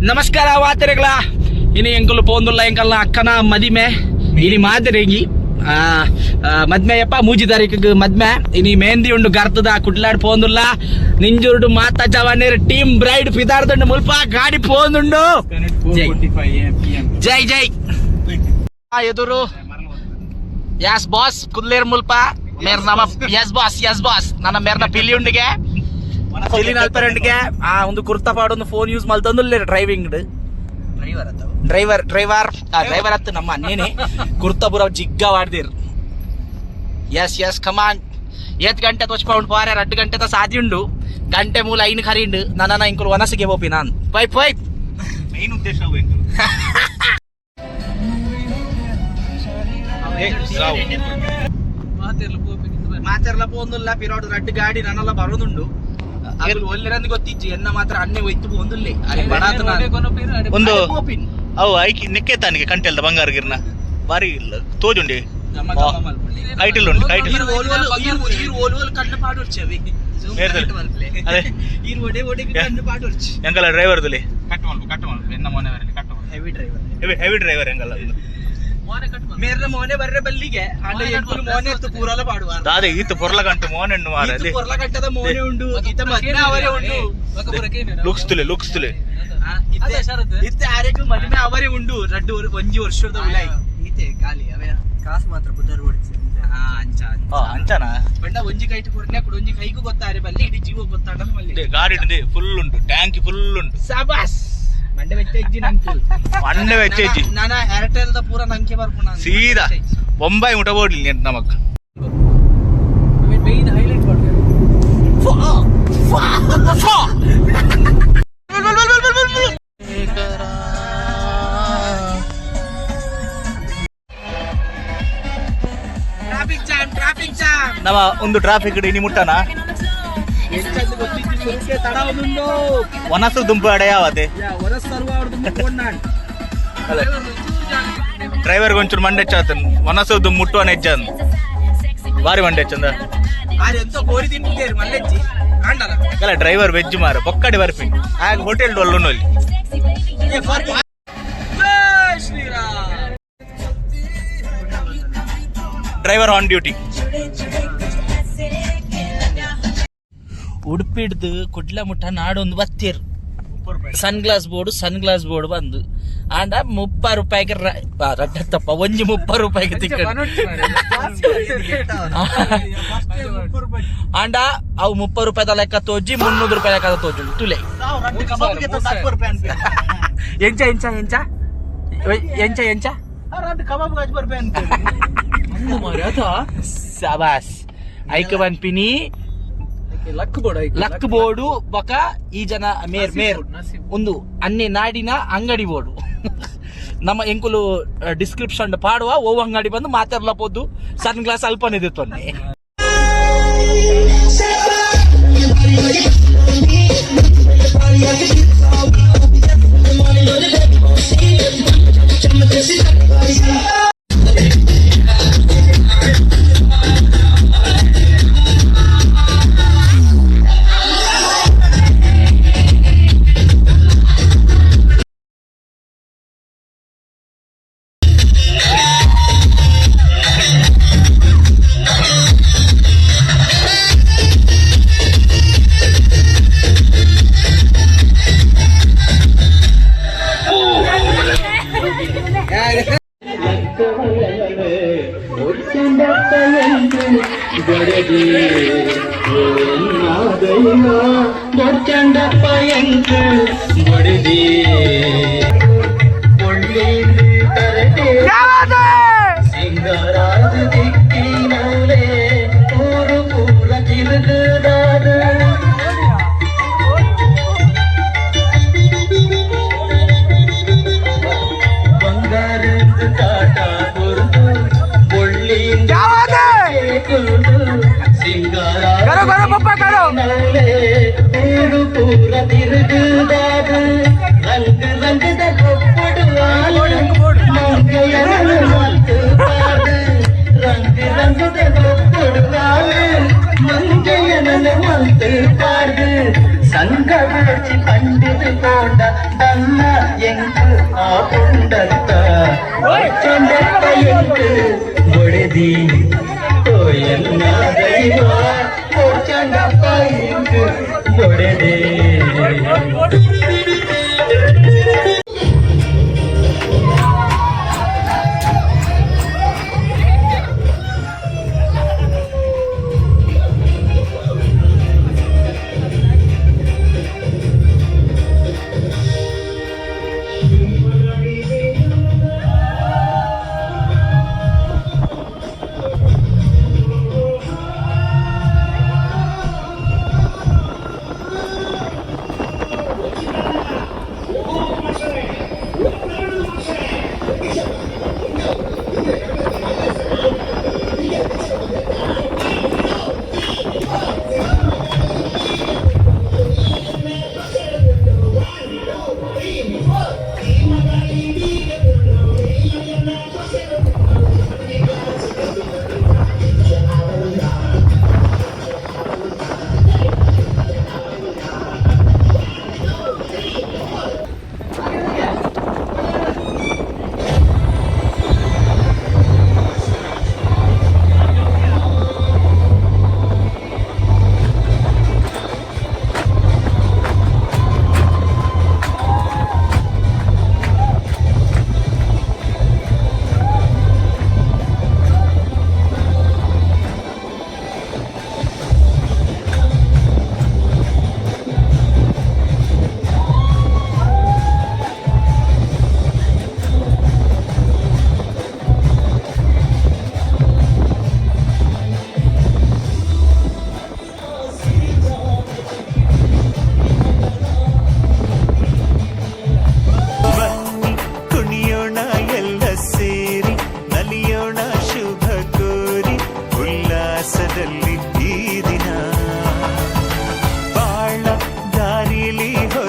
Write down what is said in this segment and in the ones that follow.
ನಮಸ್ಕಾರ ವಾತರೆಗಳ ಇನಿ ಎಂಕುಲು ಪೋಂದುಲ್ಲ ಎಂಕಲ್ನ ಅಕ್ಕನ ಮದಿಮೆ ಇನಿ ಮಾದರೆಗಿ ಮದ್ಮೆಯಪ್ಪ 3 ತಾರೀಕಿಗೆ ಮದ್ಮೆ ಇನಿ ಮೆಹಂದಿ ಉಂಡು ಗರ್ತದ ಕುಡ್ಲಾಡ್ ಪೋಂದುಲ್ಲ ನಿಂಜುರ್ಡು ಮಾತಾ ಜವಾನೇರ್ ಟೀಮ್ ಬ್ರೈಡ್ ಫಿದಾರ್ದಂಡು ಮುಲ್ಪ ಗಾಡಿ ಪೋಂದುಂಡು ಜೈ ಜೈ ಎದುರು ಯಸ್ ಬಾಸ್ ಕುಲ್ಲೇರ್ ಮುಲ್ಪ ಮೇರ್ ನಮ ಯಸ್ ಬಾಸ್ ನನ್ನ ಮೇರ್ನ ಪಿಲಿ ಉಂಡಿಗೆ ಪಿಲಿ ನಲ್ಪರೆಂಡ್ಗೆ ಒಂದು ಕುರ್ತಾ ಪಾಡೊಂದು ಫೋನ್ ಯೂಸ್ ಮಲ್ತಂದುಲ್ಲೆ ಡ್ರೈವಿಂಗ್ ಡ್ರೈವರ್ ಅತ್ತು ನಮ್ಮ ಅನ್ನೇನೆ ಕುರ್ತಾ ಬುರ ಜಿಗ್ಗ ವಾಡ್ದಿರ್ ಎಸ್ ಕಮಾನ್ 8 ಗಂಟೆ ತೋಚ್ಕೊಂಡು ಪಾರೆ 2 ಗಂಟೆ ಸಾದಿ ಉಂಡು ಗಂಟೆ ಮೂಲ ಐನ್ ಖರೀಂಡು ನನ್ನ ಇಂಕುಲು ವನಸಿಗೆ ಹೋಪಿ ನಾನು ಪೈ ಮೇನ್ ಉದ್ದೇಶ ಮಾತೆರ್ಲ ಪೋಂದುಲ್ಲ ಪಿರೋಡ್ 2 ಗಾಡಿ ನನ್ನೆಲ್ಲ ಬರೋದುಂಡು ಒಳ್ಳೆರಂದು ಗೊತ್ತಿಜ್ಜಿ ಎನ್ನ ಮಾತ್ರ ಅನ್ನೆ ಒಯ್ತು ಪೋಂದುಲ್ಲೆ ಒಂದು ಅವು ಐಕಿ ನಿಕ್ಕೇತಾನಿಗೆ ಕಂಟೆಲ್ದ ಬಂಗಾರಗಿರ್ನ ಬಾರಿ ಇಲ್ಲ ತೋಜುಂಡಿ ಕೈಟಿಲ್ ಉಂಟು ಕೈಟಿಲ್ ಎಂಗಲ್ಲ ಡ್ರೈವರ್ದಲ್ಲಿ ಹೆವಿ ಡ್ರೈವರ್ ಎಂಗಲ್ಲ ಮೇರ್ನ ಮೋನೆ ಬರ್ರೆ ಬಲ್ಲಿಗೆ ಮೋನೆ ಎತ್ತು ಪೂರಲ ಪಾಡುವ ದಾದೆ ಈತ ಪೊರ್ಲ ಗಂಟು ಮೋನೆ ಪೊರ್ಲ ಗಂಟದ ಮೋನೆ ಉಂಡು ಈತ ಮದ್ಮೆ ಅವರೇ ಉಂಡು ಲುಕ್ಸ್ತುಲೆ ಇತ್ತೆ ಆರೆಗೂ ಮದ್ಮೆ ಅವರೇ ಉಂಡು 1 ವರ್ಷದ ಉಲಾಯಿ ಈತೆ ಖಾಲಿ ಅವೇ ಕಾಸು ಮಾತ್ರ ಬುದ್ಧರು ಓಡಿಸಿ ಅಂಚನ ಬಂಡ ಒಂಜಿ ಕೈಟ್ ಕೊರ್ನೆ ಕೊಡು ಒಂಜಿ ಕೈಗೂ ಗೊತ್ತಾರೆ ಬಲ್ಲಿ ಇಡೀ ಜೀವ ಗೊತ್ತಾಡ ಮಲ್ಲಿ ಗಾಡಿ ಫುಲ್ ಉಂಟು ಟ್ಯಾಂಕಿ ಫುಲ್ ಉಂಟು ಸಾಬಾಸ್ ಮಂಡೆ ವೆಚ್ಚಜ್ಜಿ ಮಂಡೆ ವೆಚ್ಚಜ್ಜಿ ನಾನ ಏರ್ಟೆಲ್ ದ ಪೂರ ನಂಗೆ ಬರ್ಪುನ ಸೀದಾ ಬೊಂಬಾಯಿ ಮುಟ ಓಡ್ಲಿ ನಮಕ್ ಮೇನ್ ಹೈಲೈಟ್ ಟ್ರಾಫಿಕ್ ಜಾಮ್ ನಮ್ಮ ಒಂದು ಟ್ರಾಫಿಕ್ ಇನಿ ಮುಟ್ಟನ ವನಸು ದುಂಪು ಅಡೆಯಾವತೆ ಡ್ರೈವರ್ ಒಂಚೂರು ಮಂಡೆ ಚಾತನ್ ವನಸು ದುಂಪು ಮುಟ್ಟುವ ನೆಜ್ಜನ್ ಬಾರಿ ಮಂಡೆ ಚಂದ ಅಲ್ಲ ಡ್ರೈವರ್ ವೆಜ್ ಮಾರ ಪೊಕ್ಕಡಿ ಬರ್ಪಿ ಆಗ ಹೋಟೆಲ್ ಡೊಲ್ಲು ಅಲ್ಲಿ ಡ್ರೈವರ್ ಆನ್ ಡ್ಯೂಟಿ ಉಡುಪಿಡ್ದು ಕುಡ್ಲ ಮುಟ್ಟ ನಾಡೊಂದು ಬತ್ತೀರ್ ಸನ್ ಗ್ಲಾಸ್ ಬೋರ್ಡ್ ಬಂದು ಆಂಡ 30 ರೂಪಾಯಿಗೆ ರಡ್ಡತ್ತಪ್ಪ ಒಂಜಿ 30 ರೂಪಾಯಿಗೆ ತಿಕ್ಕ ಆಂಡ ಅವು 30 ರೂಪಾಯಿದ ಲೆಕ್ಕ ತೋಜಿ 300 ರೂಪಾಯಿ ಲೆಕ್ಕ ತೋಜು ತುಲೆ ಎಂಚ ಸಾಬಾಸ್ ಐಕ ಬನ್ಪಿನಿ ಲಕ್ ಬೋರ್ಡು ಬೊಕ ಈ ಜನ ಮೇರ್ ಒಂದು ಅನ್ನೆ ನಾಡಿನ ಅಂಗಡಿ ಬೋರ್ಡು ನಮ್ಮ ಎಂಕುಲು ಡಿಸ್ಕ್ರಿಪ್ಷನ್ ಪಾಡುವ ಓ ಅಂಗಡಿ ಬಂದು ಮಾತಾಡ್ಲ ಪೋದು ಸನ್ ಗ್ಲಾಸ್ ಅಲ್ಪನೆ ದಿತ್ತೊನ್ನೆ ಸಂಘವೇಚಿ ಪಂಡಿತೋಡ ತನ್ನ ಎಂಕು ಆ ಪುಂಡತ್ತ ಚಂಡತ್ತ ಎಂಕು ಒಡೆದಿ ಕೋಯನ್ನ ದೈವ ಚಂಡಪ್ಪ ಎಂಕು ಒಡೆದೇ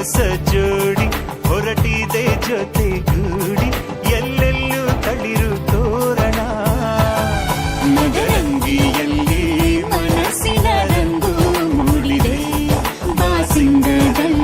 ಹೊಸ ಜೋಡಿ ಹೊರಟಿದೆ ಜೊತೆ